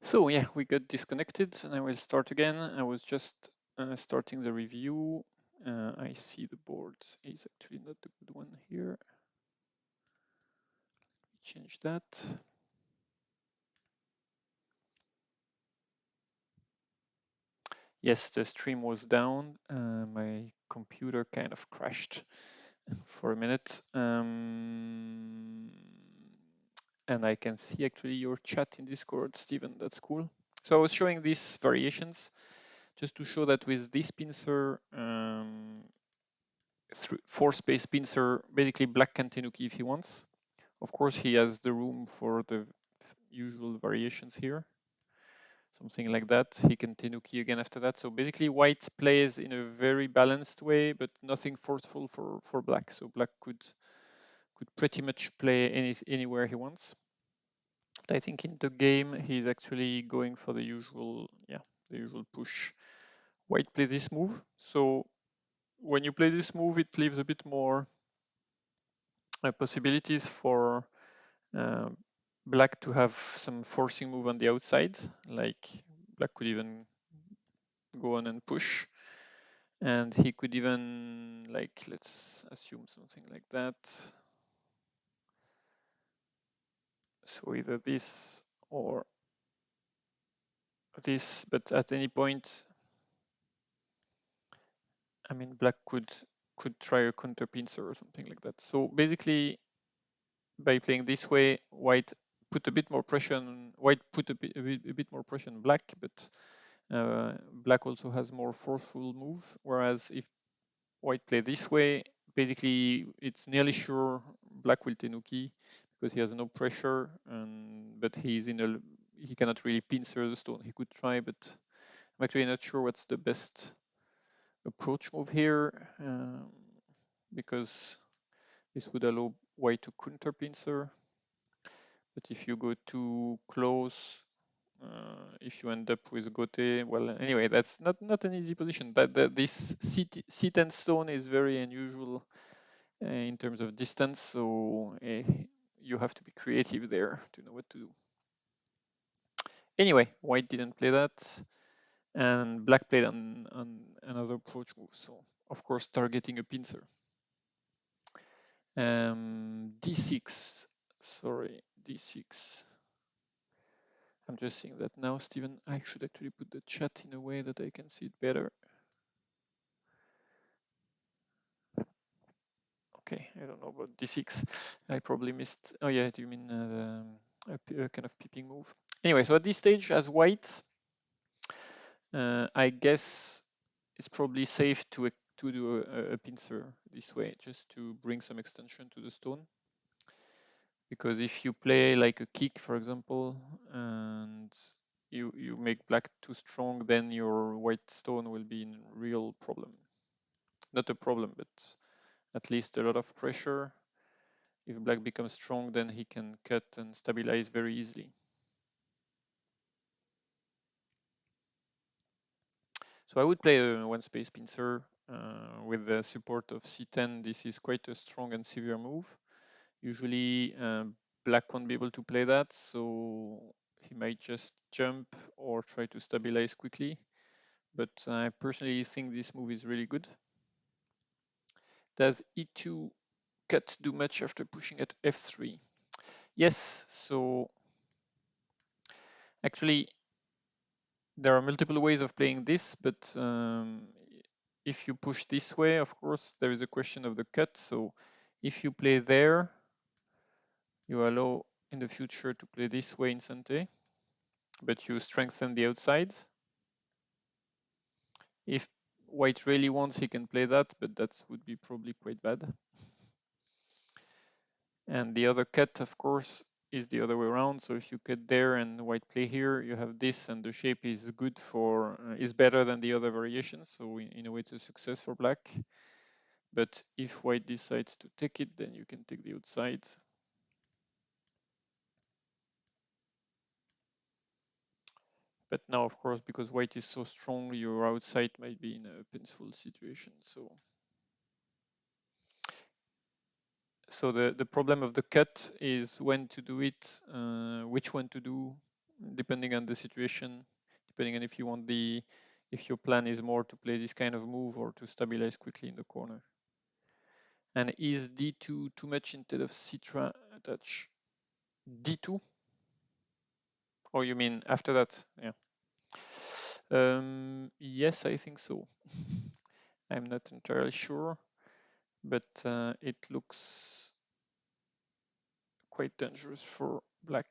So yeah, we got disconnected and I will start again. I was just starting the review. I see the board is actually not the good one here. Change that. Yes, the stream was down. My computer kind of crashed for a minute. And I can see actually your chat in Discord, Stephen. That's cool. So I was showing these variations just to show that with this pincer, four space pincer, basically black can tenuki if he wants. Of course, he has the room for the usual variations here. Something like that. He can tenuki again after that. So basically white plays in a very balanced way, but nothing forceful for black. So black could pretty much play anywhere he wants. But I think in the game he's actually going for the usual push. White plays this move. So when you play this move, it leaves a bit more possibilities for uh, black to have some forcing move on the outside, like black could even go on and push, and he could even, like, let's assume something like that. So either this or this, but at any point, I mean, black could try a counter pincer or something like that. So basically, by playing this way, white put a bit more pressure on a bit more pressure on black, but black also has more forceful move. Whereas if white play this way, basically it's nearly sure black will tenuki because he has no pressure, but he cannot really pincer the stone. He could try, but I'm actually not sure what's the best approach move here, because this would allow white to counter pincer. But if you go too close, if you end up with Gote, well, anyway, that's not an easy position. This C10 stone is very unusual in terms of distance, so you have to be creative there to know what to do. Anyway, white didn't play that, and black played on another approach move, so of course targeting a pincer. D6, sorry, D6. I'm just seeing that now, Stephen. I should actually put the chat in a way that I can see it better. Okay, I don't know about D6. I probably missed. Oh yeah, do you mean a kind of peeping move? Anyway, so at this stage, as white, I guess it's probably safe to do a pincer this way, just to bring some extension to the stone. Because if you play like a kick, for example, and you make black too strong, then your white stone will be in real problem. Not a problem, but at least a lot of pressure. If black becomes strong, then he can cut and stabilize very easily. So I would play a one space pincer with the support of C10. This is quite a strong and severe move. Usually black won't be able to play that, so he might just jump or try to stabilize quickly. But I personally think this move is really good. Does E2 cut do much after pushing at F3? Yes, so actually there are multiple ways of playing this, but if you push this way, of course, there is a question of the cut. So if you play there, you allow in the future to play this way in Sante, but you strengthen the outside. If white really wants, he can play that, but that would be probably quite bad. And the other cut, of course, is the other way around. So if you cut there and white play here, you have this, and the shape is good for is better than the other variations. So in a way, it's a success for black. But if white decides to take it, then you can take the outside. But now, of course, because white is so strong, your outside might be in a painful situation. So the problem of the cut is when to do it, which one to do, depending on the situation, depending on if you want if your plan is more to play this kind of move or to stabilize quickly in the corner. And is d2 too much instead of citra touch? d2? Or you mean after that? Yeah. Yes, I think so. I'm not entirely sure, but it looks quite dangerous for black.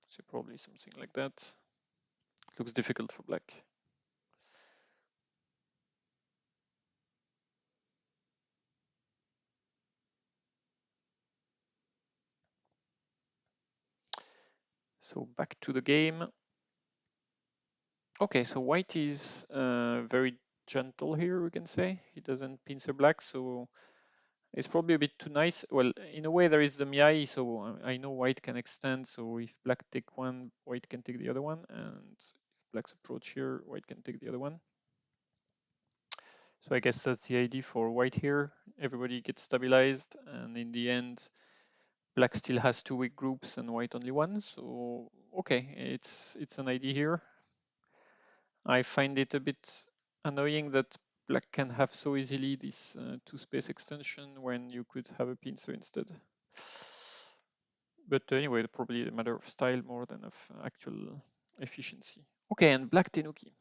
So probably something like that. Looks difficult for black. So back to the game. Okay, so white is very gentle here, we can say. He doesn't pincer black, so it's probably a bit too nice. Well, in a way, there is the Miai, so I know white can extend. So if black take one, white can take the other one. And if black's approach here, white can take the other one. So I guess that's the idea for white here. Everybody gets stabilized, and in the end, black still has two weak groups and white only one. So okay, it's an idea here. I find it a bit annoying that black can have so easily this two space extension when you could have a pincer instead. But anyway, probably a matter of style more than of actual efficiency. Okay, and black Tenuki.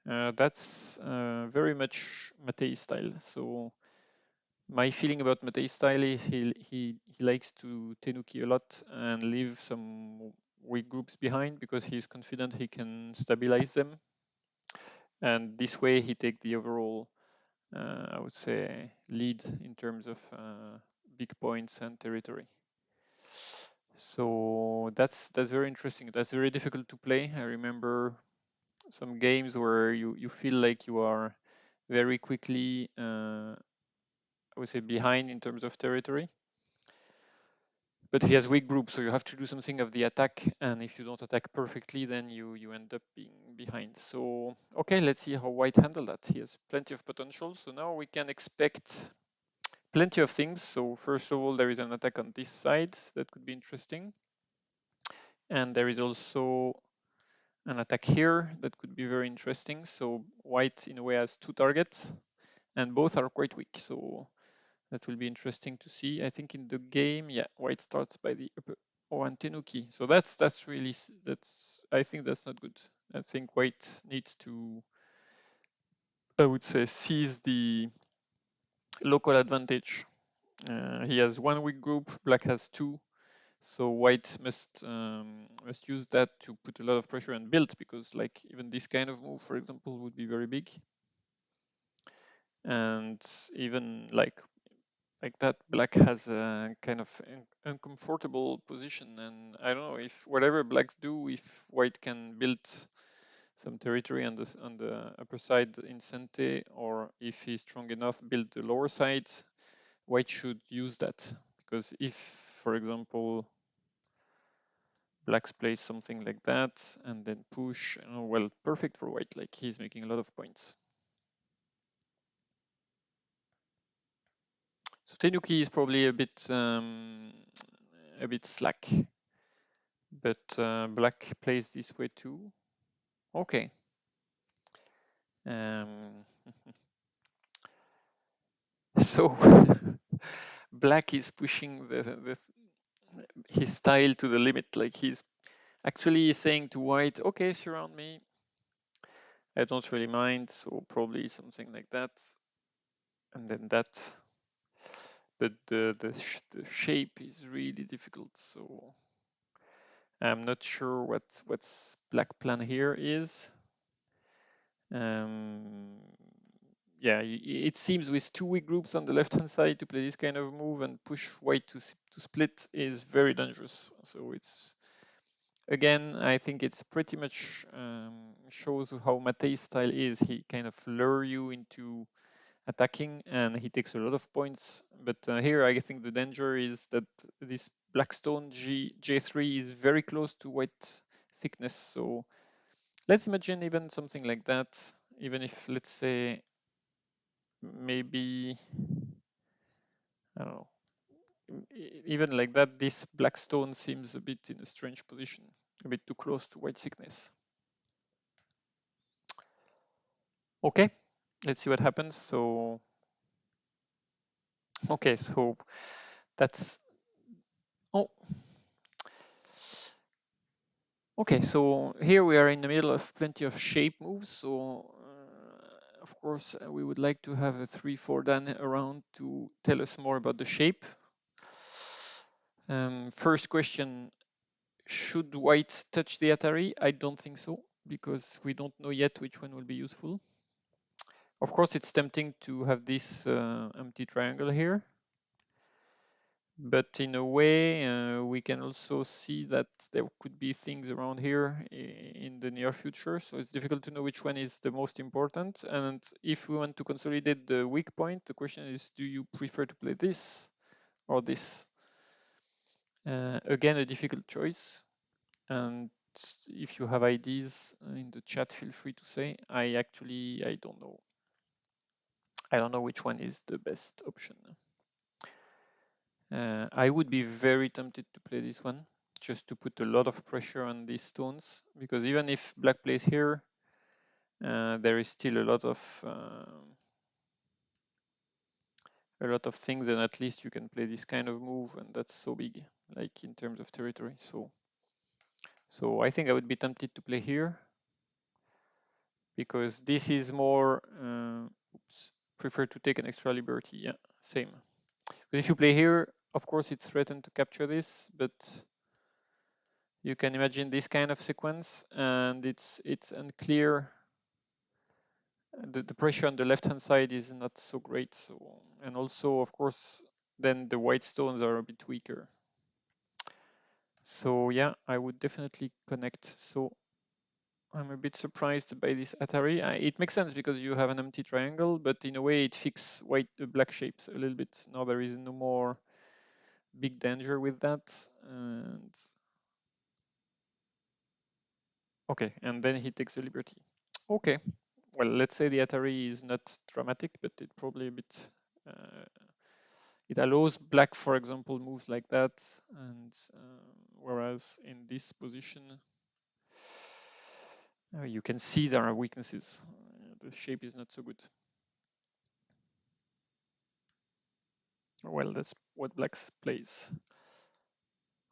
That's very much Matei style. So my feeling about Matei style is he likes to Tenuki a lot and leave some weak groups behind because he's confident he can stabilize them. And this way he take the overall, I would say, lead in terms of big points and territory. So that's very interesting. That's very difficult to play. I remember some games where you feel like you are very quickly, I would say, behind in terms of territory. But he has weak groups, so you have to do something of the attack, and if you don't attack perfectly, then you end up being behind. So okay, let's see how white handle that. He has plenty of potential, so now we can expect plenty of things. So first of all, there is an attack on this side that could be interesting, and there is also an attack here that could be very interesting. So white in a way has two targets, and both are quite weak. So that will be interesting to see. I think in the game, yeah, white starts by the upper and Tenuki. So that's really I think that's not good. I think white needs to, I would say, seize the local advantage. He has one weak group, black has two. So white must use that to put a lot of pressure and build, because like even this kind of move, for example, would be very big. And even like that, black has a kind of uncomfortable position, and I don't know if whatever blacks do, if white can build some territory on the upper side in Sente, or if he's strong enough, build the lower side. White should use that, because if, for example, blacks play something like that and then push, well, perfect for white. Like he's making a lot of points. So Tenuki is probably a bit slack, but black plays this way too. Okay. So black is pushing his style to the limit. Like he's actually saying to white, "Okay, surround me. I don't really mind." So probably something like that, and then that. But the shape is really difficult. So I'm not sure what's black plan here is. Um, yeah, it seems with two weak groups on the left hand side to play this kind of move and push white to split is very dangerous. So it's, again, I think it's pretty much shows how Matei's style is. He kind of lure you into attacking, and he takes a lot of points. But here I think the danger is that this black stone J3 is very close to white thickness. So let's imagine even something like that, even if, let's say, maybe, I don't know, even like that, this black stone seems a bit in a strange position, a bit too close to white thickness. Okay, let's see what happens. So, okay, so that's, oh, okay, so here we are in the middle of plenty of shape moves. So, of course, we would like to have a 3-4 done around to tell us more about the shape. First question, should white touch the Atari? I don't think so, because we don't know yet which one will be useful. Of course, it's tempting to have this empty triangle here. But in a way, we can also see that there could be things around here in the near future. So it's difficult to know which one is the most important. And if we want to consolidate the weak point, the question is, do you prefer to play this or this? Again, a difficult choice. And if you have ideas in the chat, feel free to say. I don't know. I don't know which one is the best option. I would be very tempted to play this one, just to put a lot of pressure on these stones, because even if black plays here, there is still a lot of things, and at least you can play this kind of move, and that's so big, like in terms of territory. So I think I would be tempted to play here, because this is more, prefer to take an extra liberty. Yeah, same. But if you play here, of course it's threatened to capture this, but you can imagine this kind of sequence, and it's unclear. The pressure on the left hand side is not so great. So, and also, of course, then the white stones are a bit weaker. So yeah, I would definitely connect. So I'm a bit surprised by this Atari. It makes sense because you have an empty triangle, but in a way it fixes black shapes a little bit. Now there is no more big danger with that. And okay, and then he takes a liberty. Okay, well, let's say the Atari is not dramatic, but it probably a bit. It allows black, for example, moves like that, and whereas in this position, you can see there are weaknesses. The shape is not so good. Well, that's what black plays.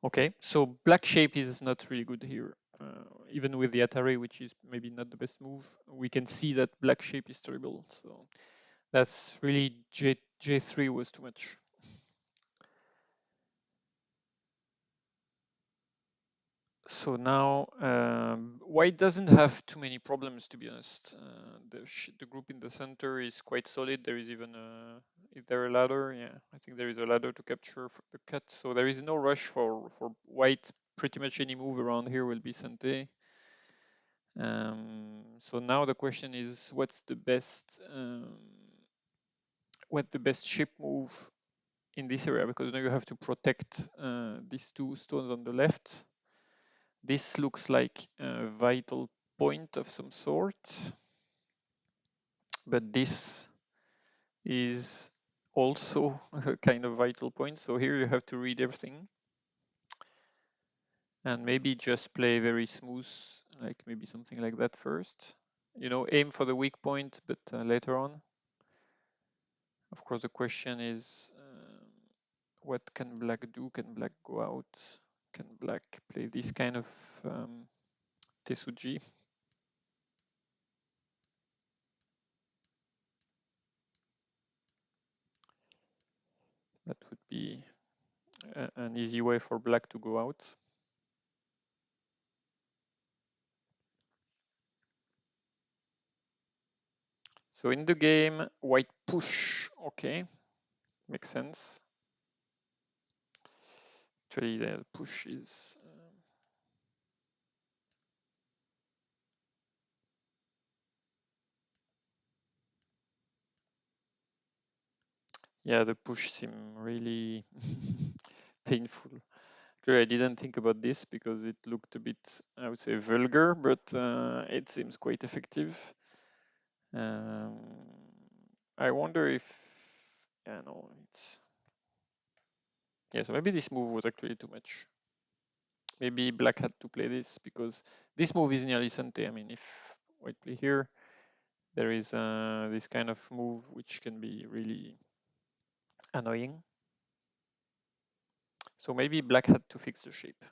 Okay, so black shape is not really good here. Even with the Atari, which is maybe not the best move, we can see that black shape is terrible. So that's really J3 was too much. So now white doesn't have too many problems, to be honest. The group in the center is quite solid. There is even is there a ladder? Yeah, I think there is a ladder to capture for the cut. So there is no rush for white. Pretty much any move around here will be sente. So now the question is, what the best ship move in this area? Because now you have to protect these two stones on the left. This looks like a vital point of some sort, but this is also a kind of vital point. So here you have to read everything and maybe just play very smooth, like maybe something like that first. You know, aim for the weak point, but later on. Of course, the question is, what can black do? Can black go out? Can black play this kind of Tesuji? That would be an easy way for black to go out. So in the game, white push, okay, makes sense. Actually, the push is yeah, the push seemed really painful. Actually, I didn't think about this because it looked a bit, I would say, vulgar, but it seems quite effective. Um, I wonder if, yeah, no, it's Yeah, so maybe this move was actually too much. Maybe black had to play this because this move is nearly Sante. I mean, if white play here, there is this kind of move which can be really annoying. So maybe black had to fix the shape.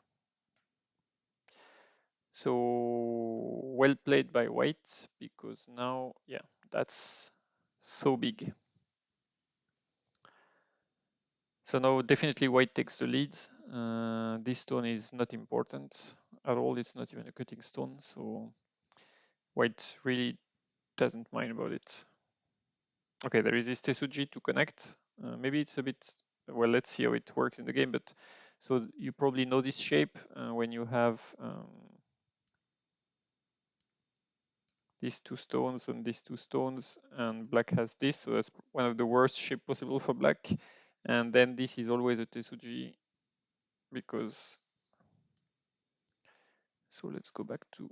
So well played by white because now, yeah, that's so big. So now definitely white takes the lead. This stone is not important at all. It's not even a cutting stone. So white really doesn't mind about it. Okay, there is this Tesuji to connect. Maybe it's a bit, well, let's see how it works in the game. But so you probably know this shape when you have these two stones and these two stones, and black has this. So that's one of the worst shape possible for black. And then this is always a Tesuji because, so let's go back to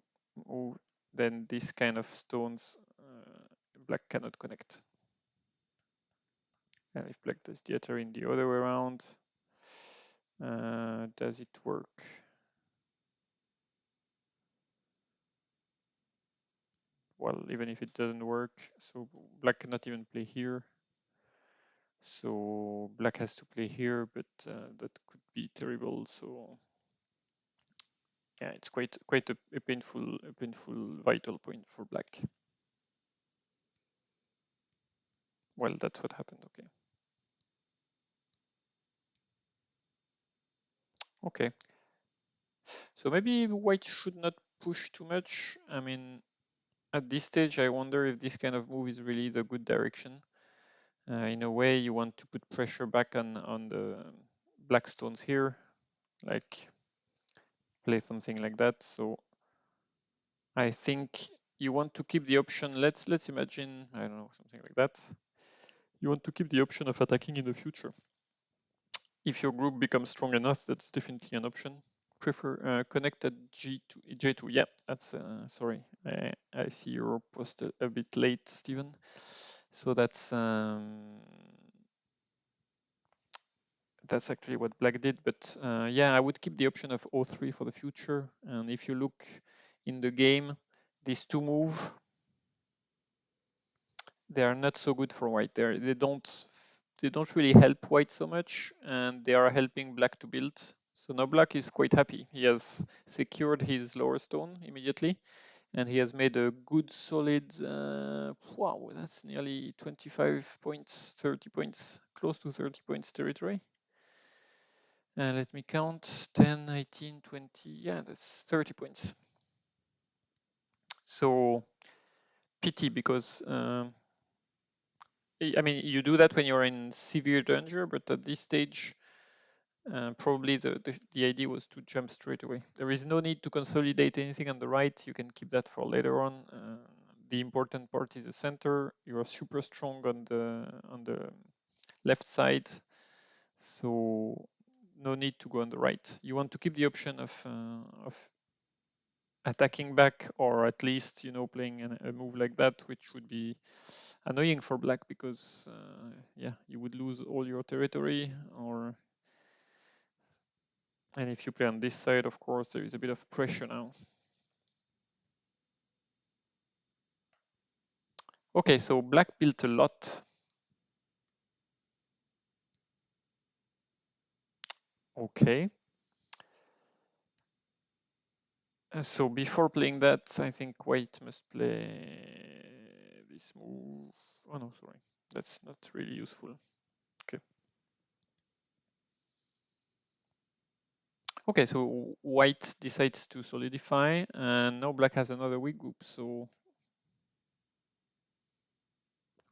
move. Then this kind of stones, black cannot connect. And if black does the other in the other way around, does it work? Well, even if it doesn't work, so black cannot even play here. So black has to play here, but that could be terrible. So yeah, it's quite a painful vital point for black. Well, that's what happened. Okay. Okay. So maybe white should not push too much. I mean, at this stage, I wonder if this kind of move is really the good direction. In a way, you want to put pressure back on the black stones here, like play something like that. So I think you want to keep the option. Let's imagine, I don't know, something like that. You want to keep the option of attacking in the future. If your group becomes strong enough, that's definitely an option. Prefer connected G2, J2. Yeah, that's sorry. I see your post a bit late, Stephen. So that's actually what black did. But yeah, I would keep the option of O3 for the future. And if you look in the game, these two move, they are not so good for white. They don't really help white so much, and they are helping black to build. So now black is quite happy. He has secured his lower stone immediately, and he has made a good solid. Wow, that's nearly 25 points, 30 points, close to 30 points territory. Let me count: 10, 19, 20. Yeah, that's 30 points. So pity because. I mean, you do that when you're in severe danger, but at this stage, probably the idea was to jump straight away. There is no need to consolidate anything on the right. You can keep that for later on. The important part is the center. You are super strong on the left side, so no need to go on the right. You want to keep the option of attacking back, or at least playing a move like that, which would be annoying for black because yeah, you would lose all your territory. And if you play on this side, of course, there is a bit of pressure now. Okay, so black built a lot. Okay. So before playing that, I think white must play this move. Oh no, sorry. That's not really useful. Okay. Okay, so white decides to solidify, and now black has another weak group. So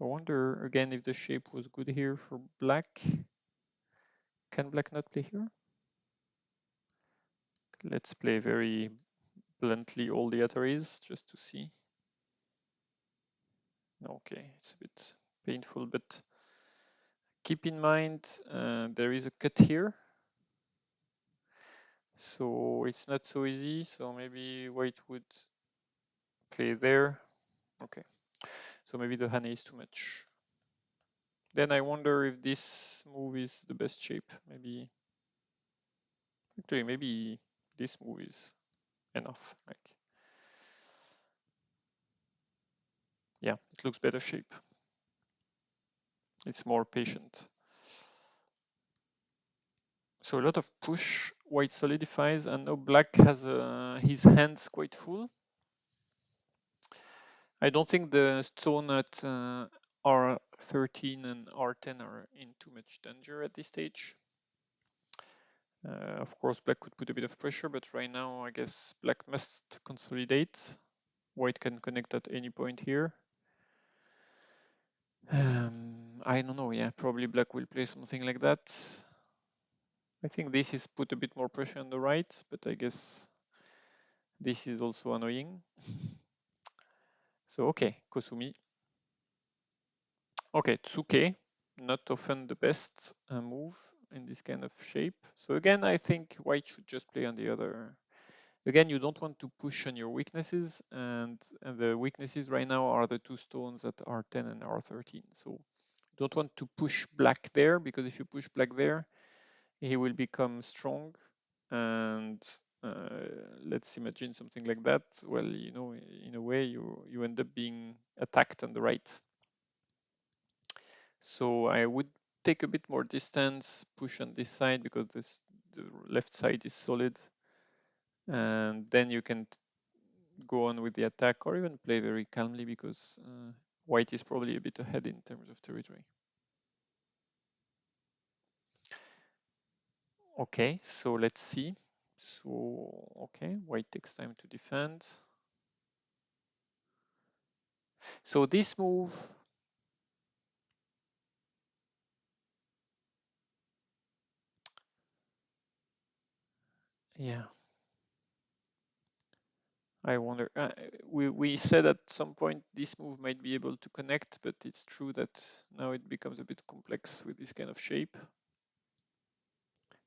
I wonder again if the shape was good here for black. Can black not play here? Let's play very bluntly all the Ataris just to see. Okay, it's a bit painful, but keep in mind there is a cut here. So it's not so easy. So maybe white would play there. Okay, so maybe the Hane is too much. Then I wonder if this move is the best shape. Maybe Actually, maybe this move is enough. Like, yeah, it looks better shape. It's more patient. So a lot of push, white solidifies, and now black has his hands quite full. I don't think the stone at R13 and R10 are in too much danger at this stage. Of course, black could put a bit of pressure, but right now, I guess black must consolidate. White can connect at any point here. I don't know. Yeah, probably black will play something like that. I think this is put a bit more pressure on the right, but I guess this is also annoying. So, okay, Kosumi. Okay, Tsuke, not often the best move in this kind of shape. So again, I think white should just play on the other. Again, you don't want to push on your weaknesses, and the weaknesses right now are the two stones that are 10 and R13. So you don't want to push black there, because if you push black there, he will become strong. And let's imagine something like that. Well, you know, in a way, you end up being attacked on the right. So I would take a bit more distance, push on this side because the left side is solid, and then you can go on with the attack or even play very calmly because white is probably a bit ahead in terms of territory. Okay, so let's see. So, okay, white takes time to defend. So this move, yeah, I wonder. We said at some point this move might be able to connect, but it's true that now it becomes a bit complex with this kind of shape.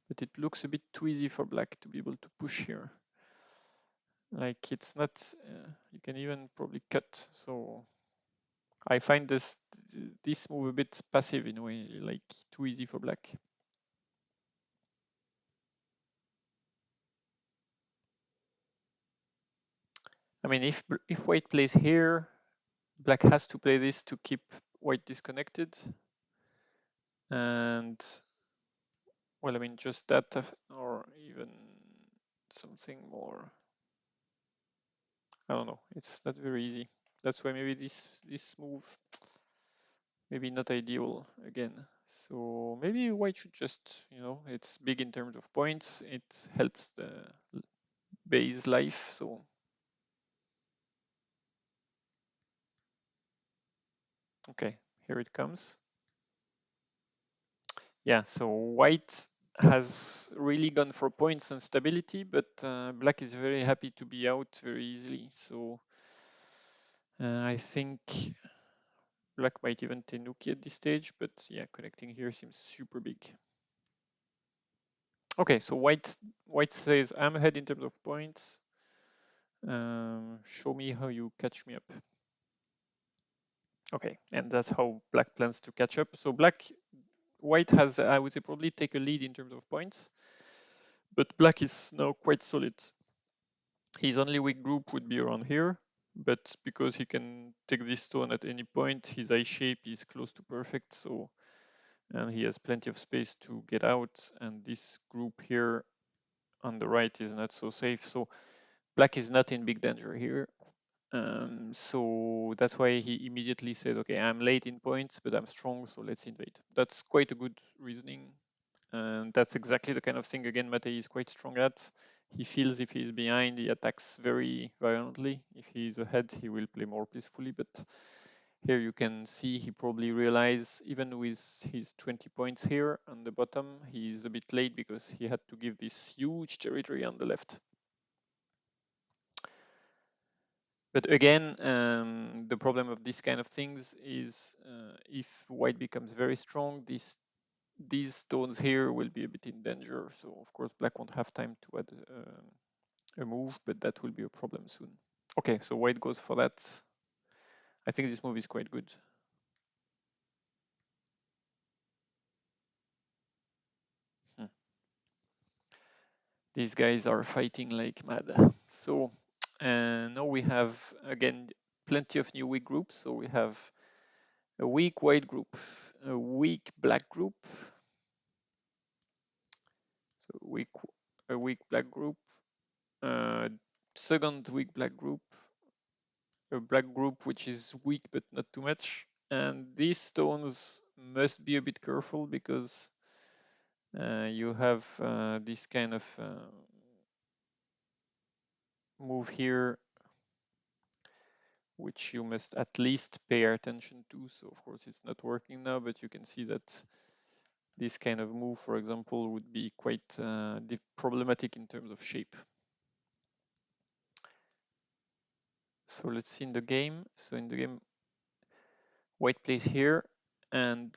But it looks a bit too easy for black to be able to push here. Like it's not, you can even probably cut. So I find this move a bit passive in a way, like too easy for black. I mean, if white plays here, black has to play this to keep white disconnected. And well, I mean, just that, or even something more. I don't know. It's not very easy. That's why maybe this move maybe not ideal again. So maybe white should just, you know, it's big in terms of points. It helps the base life. So okay, here it comes. Yeah, so white has really gone for points and stability, but black is very happy to be out very easily. So I think black might even tenuki at this stage, but yeah, connecting here seems super big. Okay, so white says I'm ahead in terms of points. Show me how you catch me up. Okay, and that's how black plans to catch up. So white has, I would say, probably take a lead in terms of points, but black is now quite solid. His only weak group would be around here, but because he can take this stone at any point, his eye shape is close to perfect, so and he has plenty of space to get out, and this group here on the right is not so safe. So black is not in big danger here. So that's why he immediately said, okay, I'm late in points, but I'm strong, so let's invade. That's quite a good reasoning. And that's exactly the kind of thing, again, Matei is quite strong at. He feels if he's behind, he attacks very violently. If he's ahead, he will play more peacefully. But here you can see he probably realized, even with his 20 points here on the bottom, he's a bit late because he had to give this huge territory on the left. But again, the problem of this kind of things is if white becomes very strong, these stones here will be a bit in danger. So of course, black won't have time to add a move, but that will be a problem soon. Okay, so white goes for that. I think this move is quite good. Hmm. These guys are fighting like mad. So now we have, again, plenty of new weak groups. So we have a weak white group, a weak black group, so a weak black group, uh, second weak black group, a black group which is weak but not too much. And these stones must be a bit careful because you have this kind of move here which you must at least pay attention to. So of course it's not working now, but you can see that this kind of move, for example, would be quite problematic in terms of shape. So let's see in the game. So in the game, white plays here and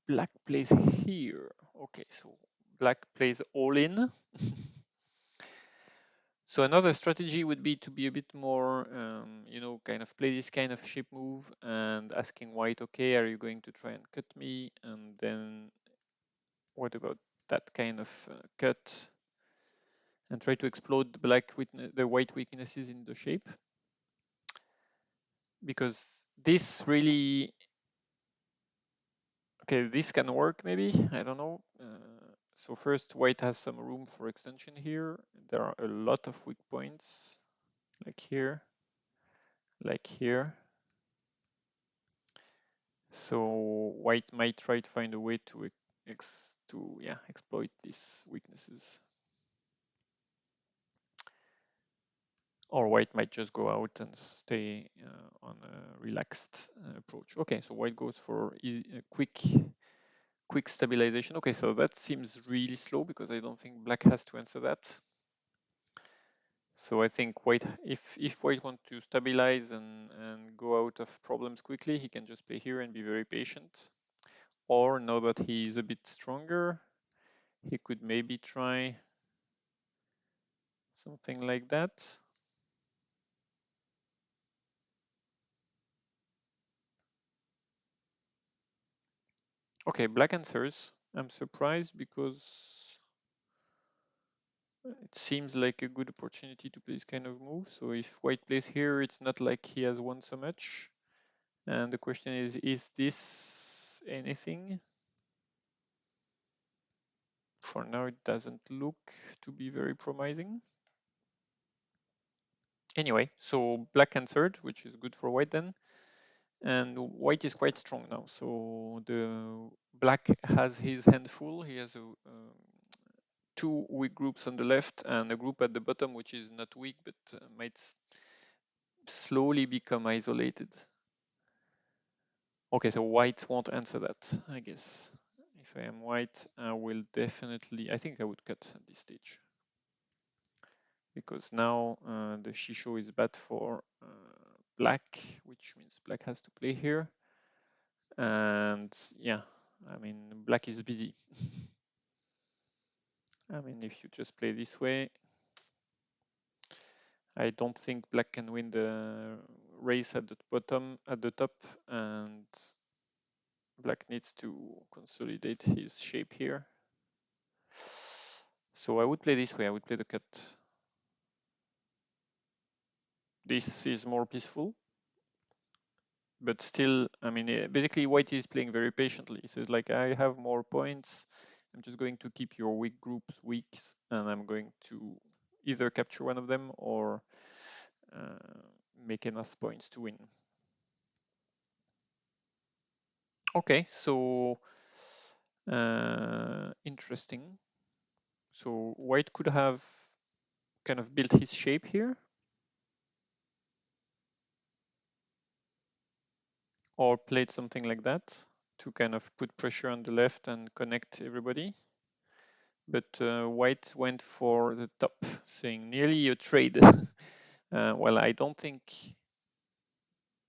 black plays here. Okay, so black plays all in. So another strategy would be to be a bit more, kind of play this kind of shape move and asking white, okay, are you going to try and cut me? And then what about that kind of cut? And try to explode the white weaknesses in the shape. Because this really, okay, this can work maybe, I don't know. So first, white has some room for extension here. There are a lot of weak points, like here, like here. So white might try to find a way to exploit these weaknesses. Or white might just go out and stay on a relaxed approach. Okay, so white goes for quick stabilization. Okay, so that seems really slow because I don't think black has to answer that. So I think white, if white wants to stabilize and go out of problems quickly, he can just play here and be very patient. Or now that he's a bit stronger, he could maybe try something like that. Okay, black answers. I'm surprised because it seems like a good opportunity to play this kind of move. So if white plays here, it's not like he has won so much. And the question is this anything? For now, it doesn't look to be very promising. Anyway, so black answered, which is good for white then. And white is quite strong now. So the black has his hand full. He has two weak groups on the left and a group at the bottom, which is not weak, but might slowly become isolated. Okay, so white won't answer that, I guess. If I am white, I will definitely, I think I would cut at this stage. Because now the shisho is bad for black, which means black has to play here. And yeah, I mean, black is busy. I mean, if you just play this way, I don't think black can win the race at the bottom, at the top, and black needs to consolidate his shape here. So I would play this way, I would play the cut. This is more peaceful, but still, I mean, basically white is playing very patiently. He says like, I have more points. I'm just going to keep your weak groups weak, and I'm going to either capture one of them or make enough points to win. Okay, so interesting. So white could have kind of built his shape here, or played something like that to kind of put pressure on the left and connect everybody. But white went for the top, saying nearly a trade. Well, I don't think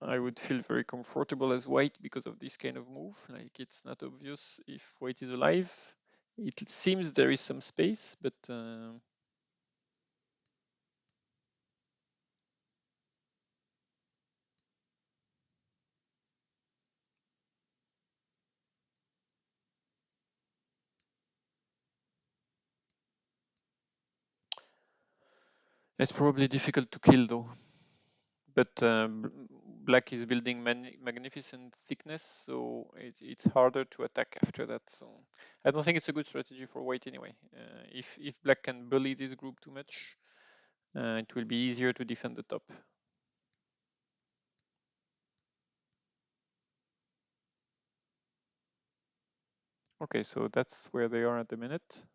I would feel very comfortable as white because of this kind of move. Like, it's not obvious if white is alive. It seems there is some space, but It's probably difficult to kill though. But black is building magnificent thickness, so it's harder to attack after that. So I don't think it's a good strategy for white anyway. If black can bully this group too much, it will be easier to defend the top. Okay, so that's where they are at the minute.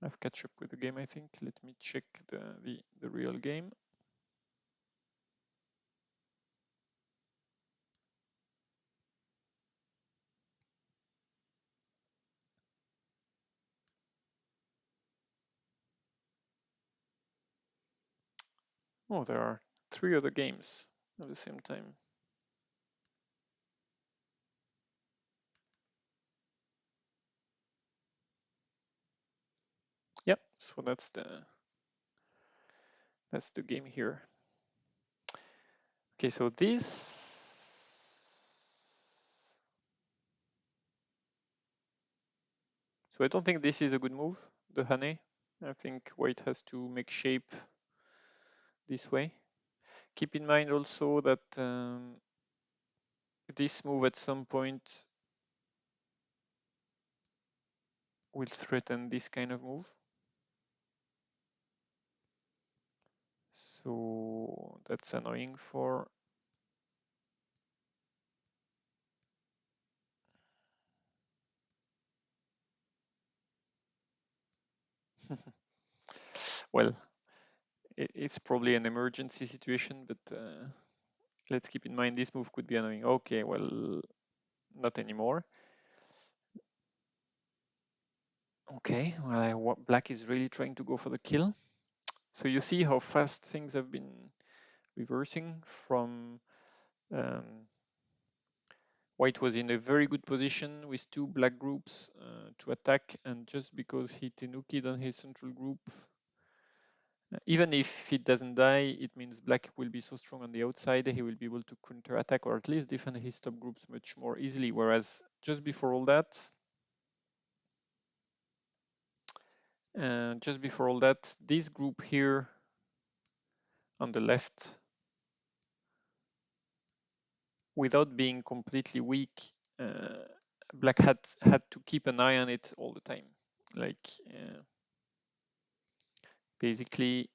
I've catch up with the game, I think. Let me check the real game. Oh, there are 3 other games at the same time. Yep, so that's the game here. Okay, so this. So I don't think this is a good move, the Hane. I think white has to make shape this way. Keep in mind also that this move at some point will threaten this kind of move. So that's annoying for well, it's probably an emergency situation, but let's keep in mind this move could be annoying. Okay, well, not anymore. Okay, well, black is really trying to go for the kill. So you see how fast things have been reversing from white was in a very good position with 2 black groups to attack, and just because he Tenuki'd on his central group, even if he doesn't die, it means black will be so strong on the outside, he will be able to counter-attack or at least defend his top groups much more easily, whereas just before all that, this group here on the left, without being completely weak, black had to keep an eye on it all the time. Like basically,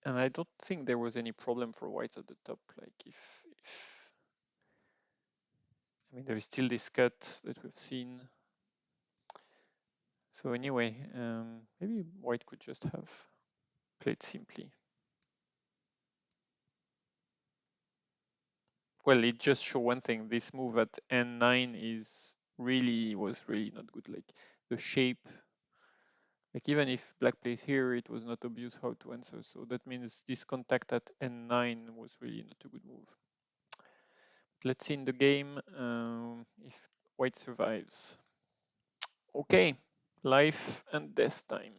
and I don't think there was any problem for white at the top. Like if I mean, there is still this cut that we've seen. So anyway, maybe white could just have played simply. Well, it just show one thing. This move at n9 was really not good. Like the shape, like even if black plays here, it was not obvious how to answer. So that means this contact at n9 was really not a good move. Let's see in the game if white survives. Okay, life and death time.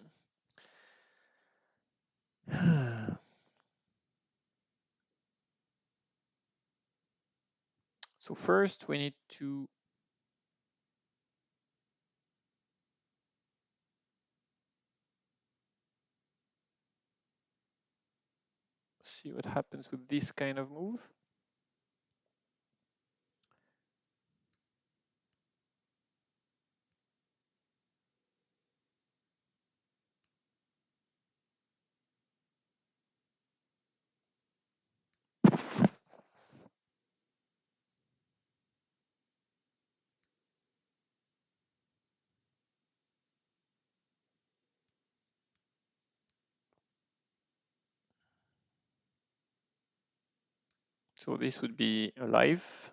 So first we need to see what happens with this kind of move. So this would be alive.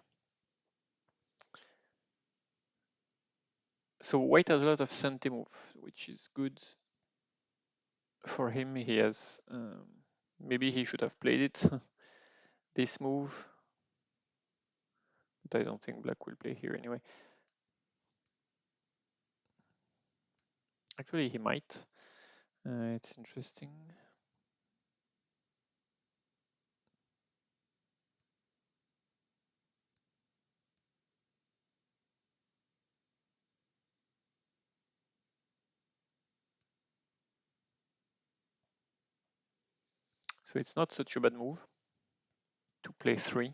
So white has a lot of centi move, which is good for him. He has maybe he should have played it this move, but I don't think black will play here anyway. Actually, he might. It's interesting. So it's not such a bad move to play 3.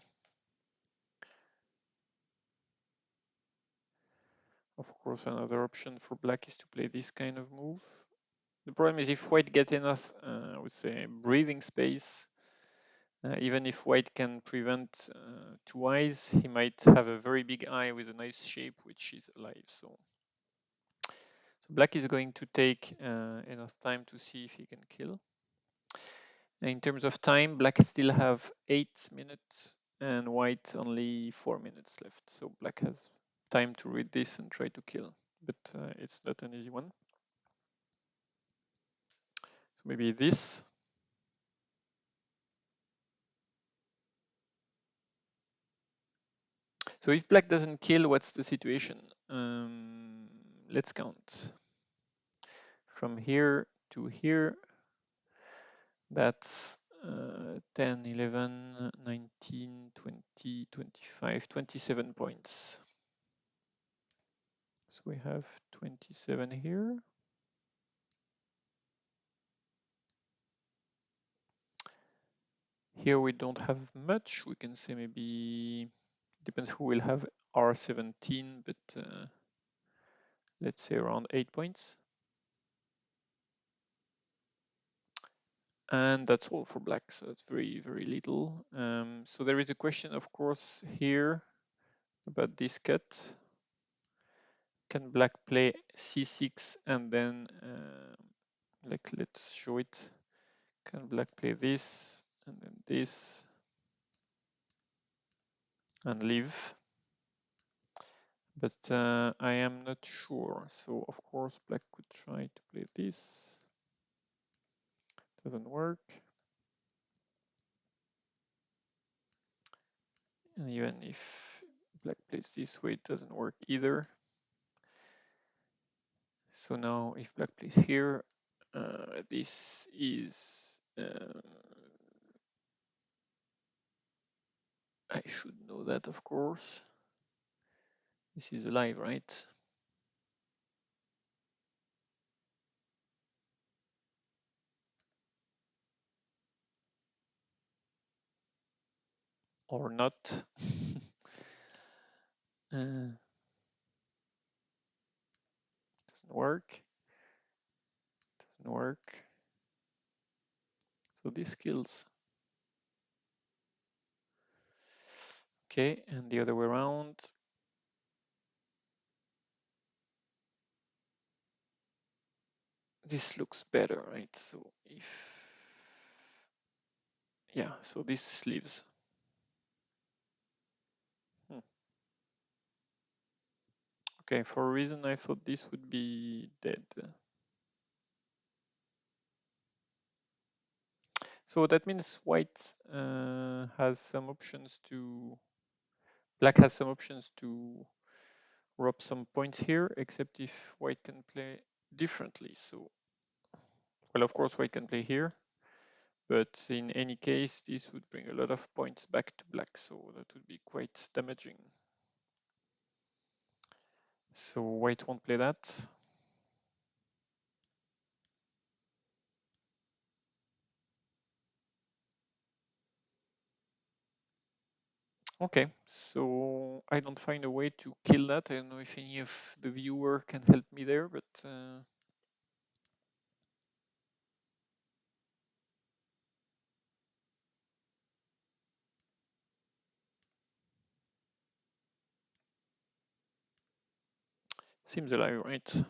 Of course, another option for black is to play this kind of move. The problem is if white get enough, I would say, breathing space, even if white can prevent 2 eyes, he might have a very big eye with a nice shape, which is alive. So black is going to take enough time to see if he can kill. In terms of time, black still have 8 minutes and white only 4 minutes left. So black has time to read this and try to kill, but it's not an easy one. So maybe this. So if black doesn't kill, what's the situation? Let's count. From here to here, that's 10, 11, 19, 20, 25, 27 points. So we have 27 here. Here we don't have much. We can say maybe, depends who will have R17, but let's say around 8 points. And that's all for black, so that's very, very little. So there is a question, of course, here about this cut. Can black play c6 and then, like, let's show it. Can black play this and then this and leave? But I am not sure. So of course, black could try to play this. Doesn't work. And even if black plays this way, it doesn't work either. So now if black plays here, this is, I should know that, of course. This is alive, right? Or not. Doesn't work. Doesn't work. So this kills. Okay, and the other way around. This looks better, right? So if, yeah, so this leaves. Okay, for a reason I thought this would be dead. So that means white has some options to, black has some options to rob some points here, except if white can play differently. So, well, of course, white can play here, but in any case, this would bring a lot of points back to black. So that would be quite damaging. So white won't play that. Okay, so I don't find a way to kill that. I don't know if any of the viewer can help me there, but seems alive, right?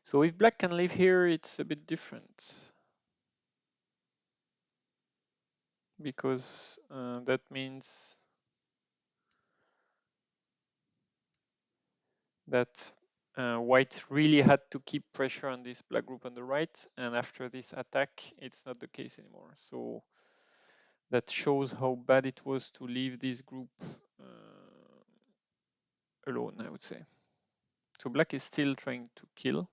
So if black can live here, it's a bit different, because that means that white really had to keep pressure on this black group on the right, and after this attack, it's not the case anymore. So that shows how bad it was to leave this group alone, I would say. So black is still trying to kill.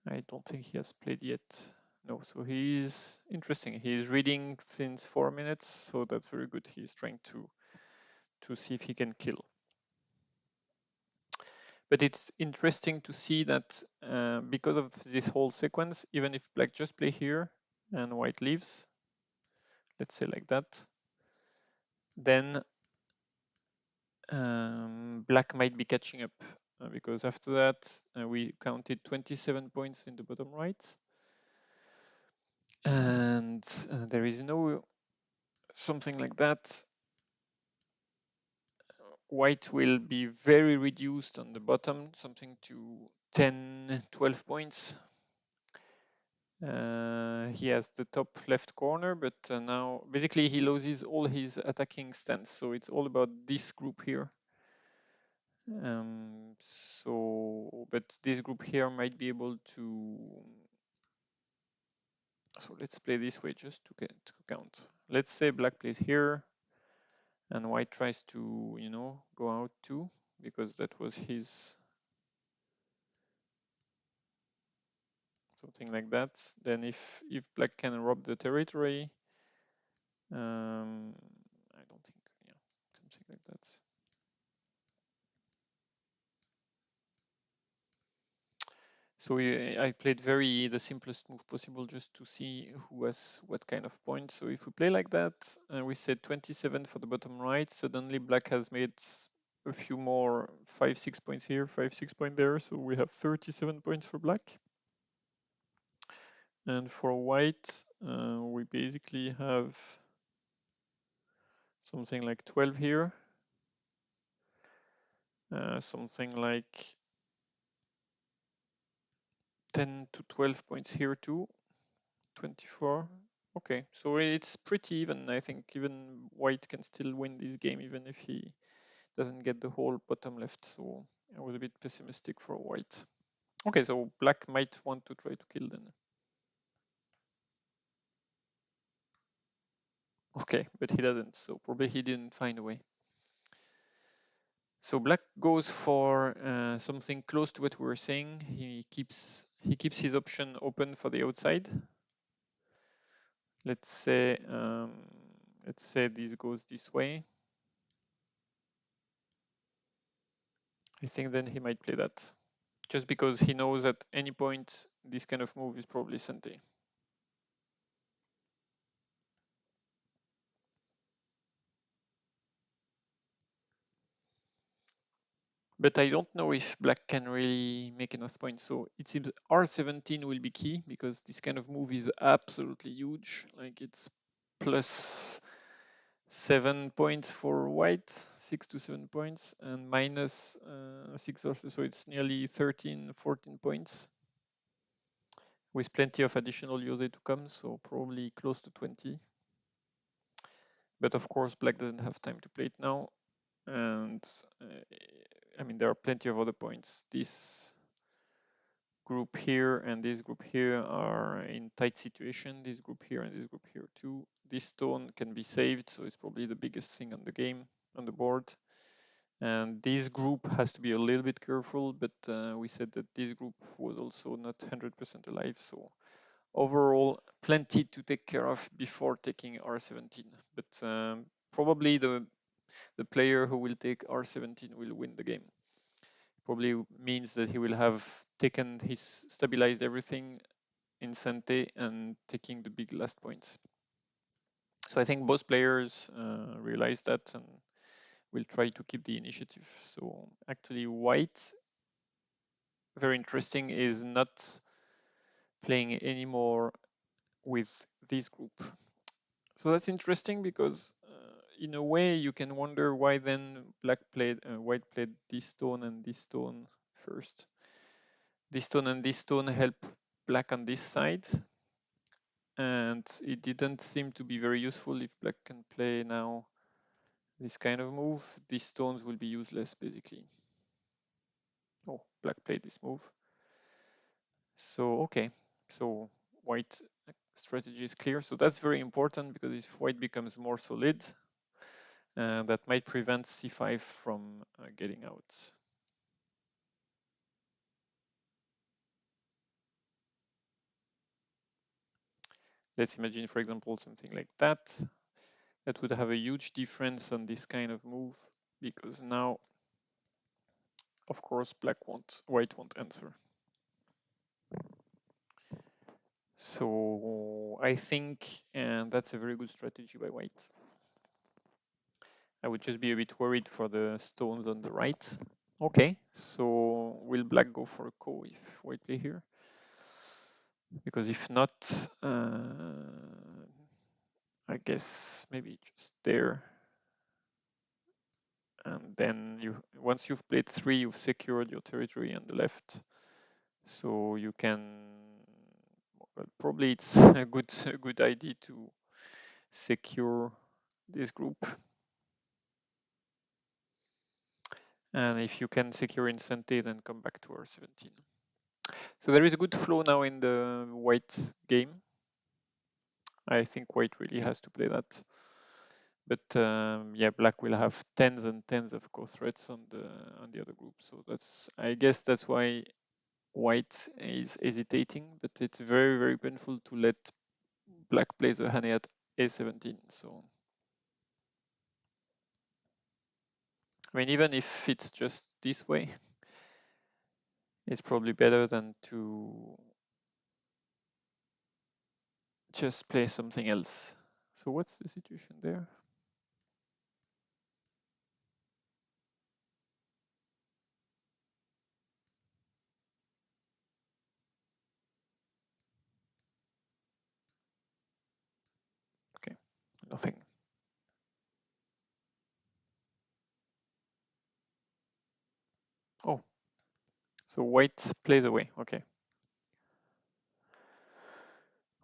I don't think he has played yet. No, so he's interesting. He's reading since 4 minutes, so that's very good. He's trying to see if he can kill. But it's interesting to see that because of this whole sequence, even if black just play here and white leaves, let's say like that, then black might be catching up because after that we counted 27 points in the bottom right, and there is no something like that. White will be very reduced on the bottom, something to 10, 12 points. He has the top left corner, but now basically he loses all his attacking stance. So it's all about this group here. But this group here might be able to. So let's play this way just to get to count. Let's say black plays here, and white tries to, go out too, because that was his. Something like that. Then if black can rob the territory, I don't think, yeah, something like that. So I played the simplest move possible just to see who has what kind of point. So if we play like that, and we said 27 for the bottom right, suddenly black has made a few more 5, 6 points here, 5, 6 points there. So we have 37 points for black. And for white, we basically have something like 12 here. Something like 10 to 12 points here too. 24. Okay, so it's pretty even. I think even white can still win this game, even if he doesn't get the whole bottom left. So I was a bit pessimistic for white. Okay, so black might want to try to kill then. Okay, but he doesn't, so probably he didn't find a way. So black goes for something close to what we were saying. He keeps his option open for the outside. Let's say this goes this way. I think then he might play that, just because he knows at any point this kind of move is probably Sente. But I don't know if black can really make enough points. So it seems R17 will be key, because this kind of move is absolutely huge. Like it's plus 7 points for white, 6 to 7 points, and minus 6 or so. So it's nearly 13, 14 points, with plenty of additional Yose to come. So probably close to 20. But of course, black doesn't have time to play it now. And I mean, there are plenty of other points. This group here and this group here are in tight situation. This group here and this group here too. This stone can be saved, so it's probably the biggest thing on the game, on the board. And this group has to be a little bit careful, but we said that this group was also not 100% alive. So overall, plenty to take care of before taking R17. But probably the player who will take R17 will win the game. Probably means that he will have taken his stabilized everything in Sante and taking the big last points. So I think both players realize that and will try to keep the initiative. So actually white, very interesting, is not playing anymore with this group. So that's interesting because in a way you can wonder why then white played this stone and this stone first. This stone and this stone help black on this side, and it didn't seem to be very useful. If black can play now this kind of move, these stones will be useless basically. Oh, black played this move. So okay, so white strategy is clear. So that's very important, because if white becomes more solid, that might prevent c5 from getting out. Let's imagine, for example, something like that. That would have a huge difference on this kind of move, because now, of course, white won't answer. So I think, and that's a very good strategy by white. I would just be a bit worried for the stones on the right. Okay, so will black go for a call if white play here? Because if not, I guess maybe just there. And then once you've played 3, you've secured your territory on the left. So you can, well, probably it's a good idea to secure this group. And if you can secure in Sante, then come back to R17. So there is a good flow now in the white game. I think white really has to play that. But yeah, black will have tens and tens of core threats on the other group. So I guess that's why white is hesitating. But it's very, very painful to let black play the Hane at A17. So I mean, even if it's just this way, it's probably better than to just play something else. So what's the situation there? Okay, nothing. Oh, so white plays away. Okay.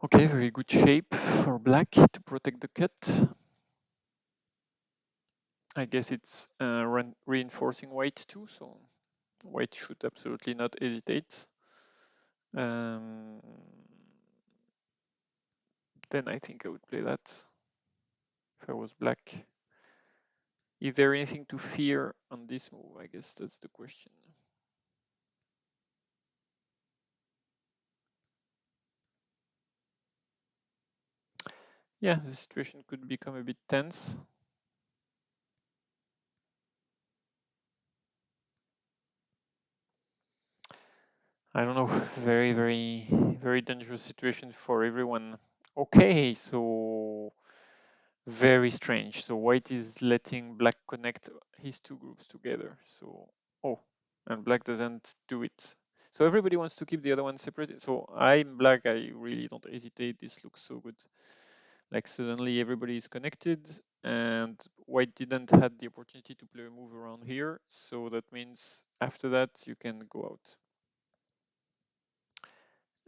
Okay, very good shape for black to protect the cut. I guess it's reinforcing white too, so white should absolutely not hesitate. Um, then I think I would play that if I was black. Is there anything to fear on this move? I guess that's the question. Yeah, the situation could become a bit tense. I don't know, very, very, very dangerous situation for everyone. Okay, so very strange. So white is letting black connect his two groups together. So, oh, and black doesn't do it. So everybody wants to keep the other one separated. So I'm black, I really don't hesitate. This looks so good. Like suddenly everybody is connected and white didn't had the opportunity to play a move around here. So that means after that you can go out.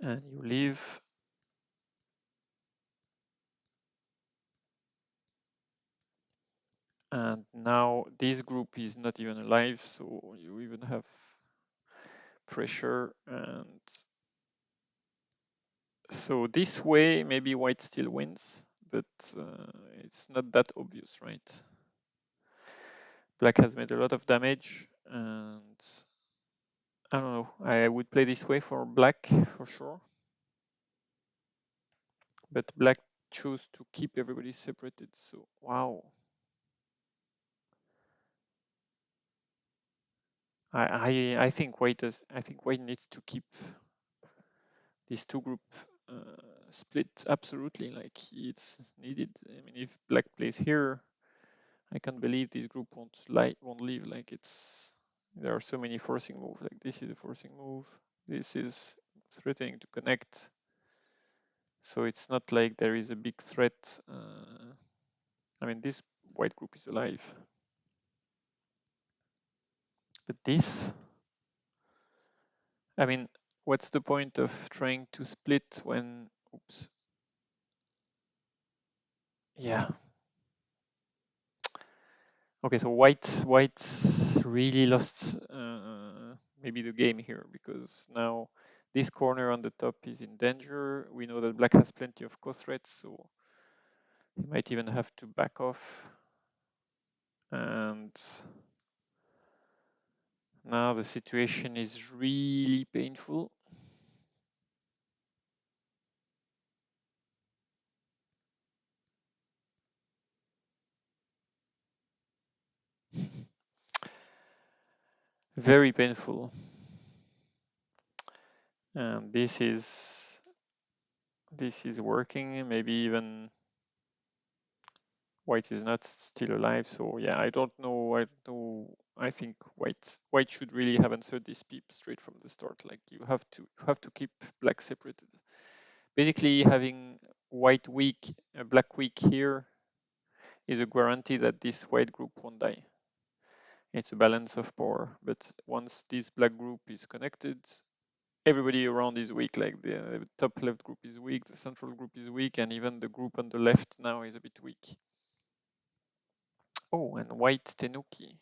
And you leave. And now this group is not even alive, so you even have pressure. And so this way, maybe white still wins, but it's not that obvious, right? Black has made a lot of damage, and I don't know. I would play this way for black for sure, but black chose to keep everybody separated. So wow. I think white does. I think white needs to keep these two group split absolutely, like it's needed. I mean, if black plays here, I can't believe this group won't leave. Like there are so many forcing moves. Like this is a forcing move. This is threatening to connect. So it's not like there is a big threat. I mean, this white group is alive, but this. I mean, what's the point of trying to split when? Oops. Yeah. Okay, so white really lost maybe the game here, because now this corner on the top is in danger. We know that black has plenty of co-threats, so he might even have to back off. And now the situation is really painful. Very painful. And this is working. Maybe even white is not still alive. So yeah, I don't know. I don't know. I think white should really have answered this peep straight from the start. Like you have to keep black separated. Basically, having white weak, black weak here is a guarantee that this white group won't die. It's a balance of power. But once this black group is connected, everybody around is weak. Like the top left group is weak, the central group is weak, and even the group on the left now is a bit weak. Oh, and white Tenuki.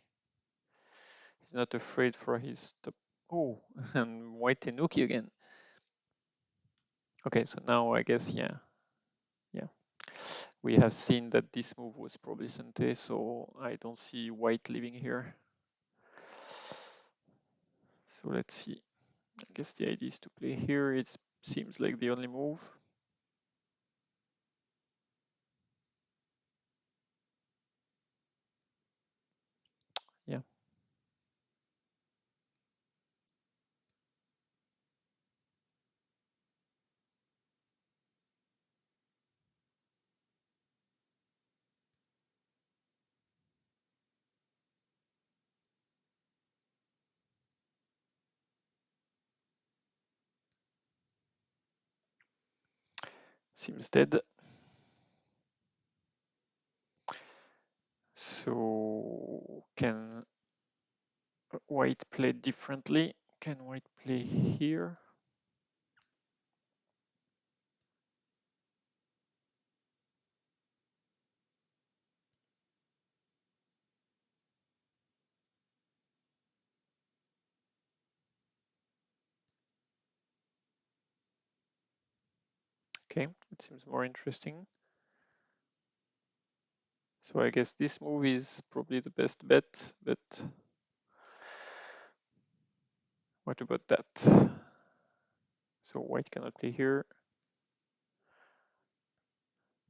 He's not afraid for his top. Oh, and white Tenuki again. Okay, so now I guess, yeah. We have seen that this move was probably Sente, so I don't see white leaving here. So let's see. I guess the idea is to play here. It seems like the only move. Yeah. Seems dead. So can white play differently? Can white play here? Okay, it seems more interesting. So I guess this move is probably the best bet, but what about that? So white cannot play here.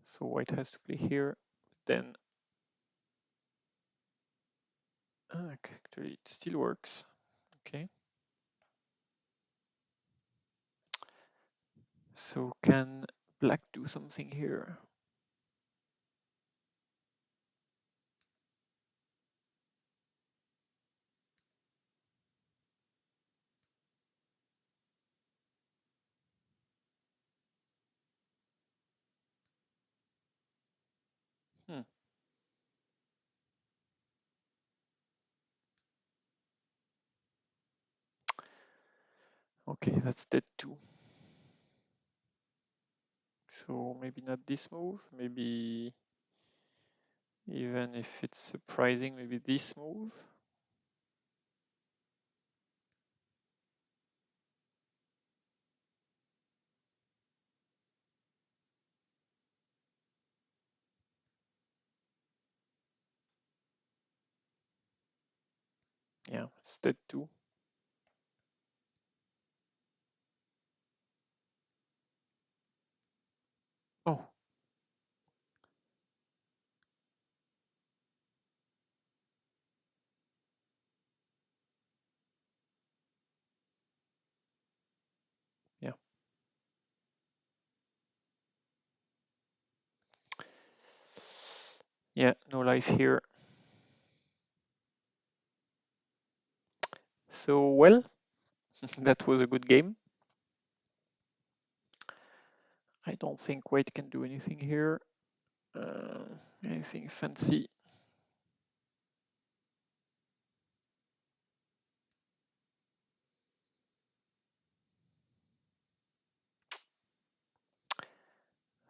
So white has to play here. Then actually it still works. Okay. So can black do something here? Hmm. Okay, that's dead too. So maybe not this move. Maybe even if it's surprising, maybe this move. Yeah, it's dead too. Oh, yeah. Yeah, no life here. So, well, that was a good game. I don't think white can do anything here. Anything fancy.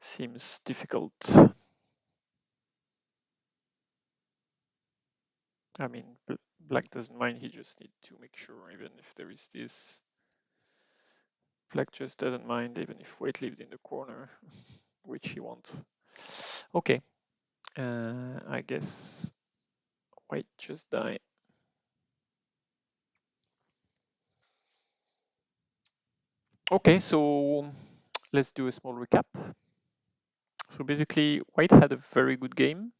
Seems difficult. I mean, black doesn't mind. He just needs to make sure, even if there is this, black just doesn't mind, even if white lives in the corner, which he wants. Okay, I guess white just die. Okay, so let's do a small recap. So basically, white had a very good game.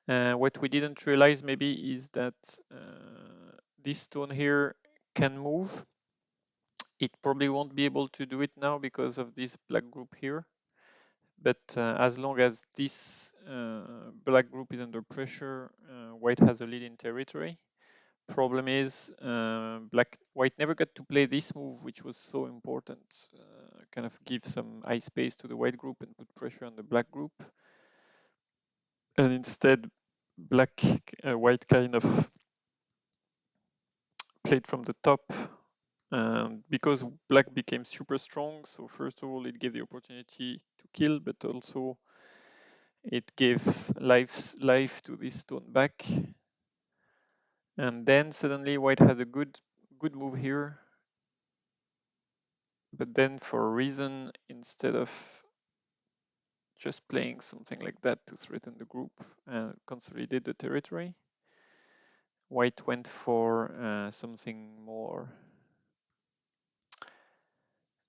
What we didn't realize maybe is that this stone here can move. It probably won't be able to do it now because of this black group here. But as long as this black group is under pressure, white has a lead in territory. Problem is, white never got to play this move, which was so important. Kind of give some eye space to the white group and put pressure on the black group. And instead, white kind of played from the top. Because black became super strong, so first of all, it gave the opportunity to kill, but also it gave life to this stone back. And then suddenly white had a good move here. But then for a reason, instead of just playing something like that to threaten the group and consolidate the territory, white went for something more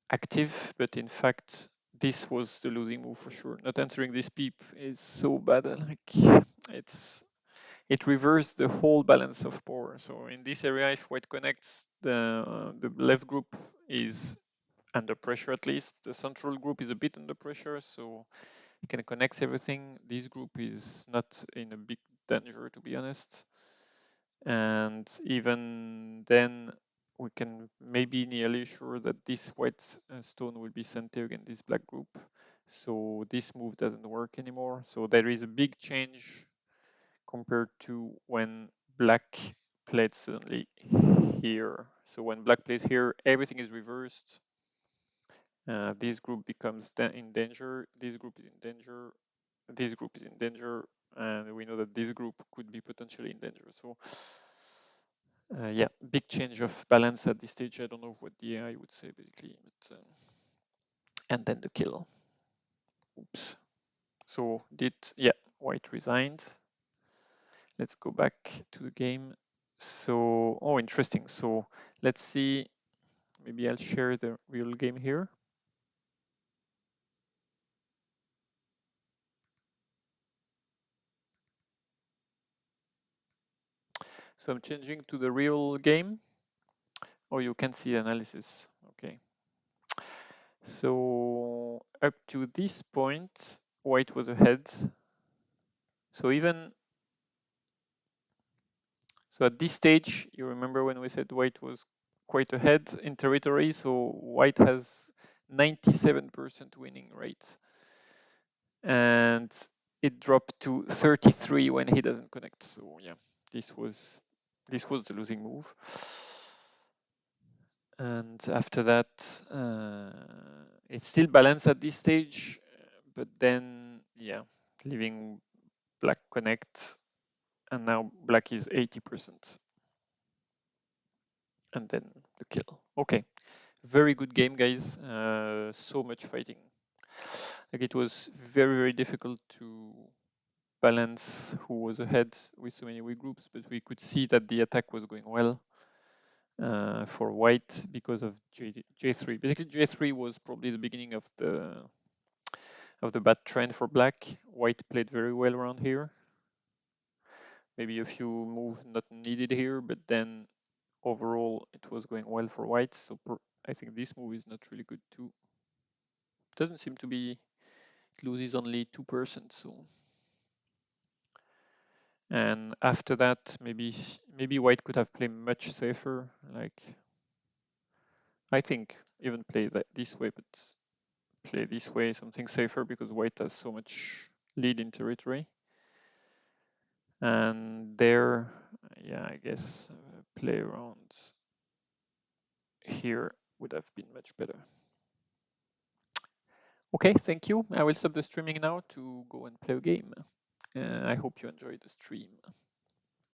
active, but in fact, this was the losing move for sure. Not answering this peep is so bad. Like it reversed the whole balance of power. So in this area, if white connects, the left group is under pressure at least. The central group is a bit under pressure, so it can connect everything. This group is not in a big danger, to be honest. And even then, we can maybe nearly sure that this white stone will be sent here against this black group. So this move doesn't work anymore. So there is a big change compared to when black played suddenly here. So when black plays here, everything is reversed. This group becomes in danger. This group is in danger. This group is in danger. And we know that this group could be potentially in danger. So yeah, big change of balance at this stage. I don't know what the AI would say basically, but and then the kill. Oops. So yeah, white resigned. Let's go back to the game. So, oh, interesting. So let's see. Maybe I'll share the real game here. So I'm changing to the real game. Oh, you can see analysis. Okay. So up to this point, white was ahead. So at this stage, you remember when we said white was quite ahead in territory. So white has 97% winning rate, and it dropped to 33 when he doesn't connect. So yeah, this was the losing move. And after that, it's still balanced at this stage, but then yeah, leaving black connect, and now black is 80%, and then the kill. Okay, very good game, guys. So much fighting. Like it was very difficult to balance who was ahead with so many weak groups, but we could see that the attack was going well for white because of J3. Basically, J3 was probably the beginning of the bad trend for black. White played very well around here. Maybe a few moves not needed here, but then overall it was going well for white. So I think this move is not really good too. Doesn't seem to be. It loses only 2%. So, and after that, maybe white could have played much safer. Like I think even play that this way, but play this way something safer because white has so much lead in territory. And there, yeah, I guess play around here would have been much better. Okay, thank you. I will stop the streaming now to go and play a game. I hope you enjoyed the stream.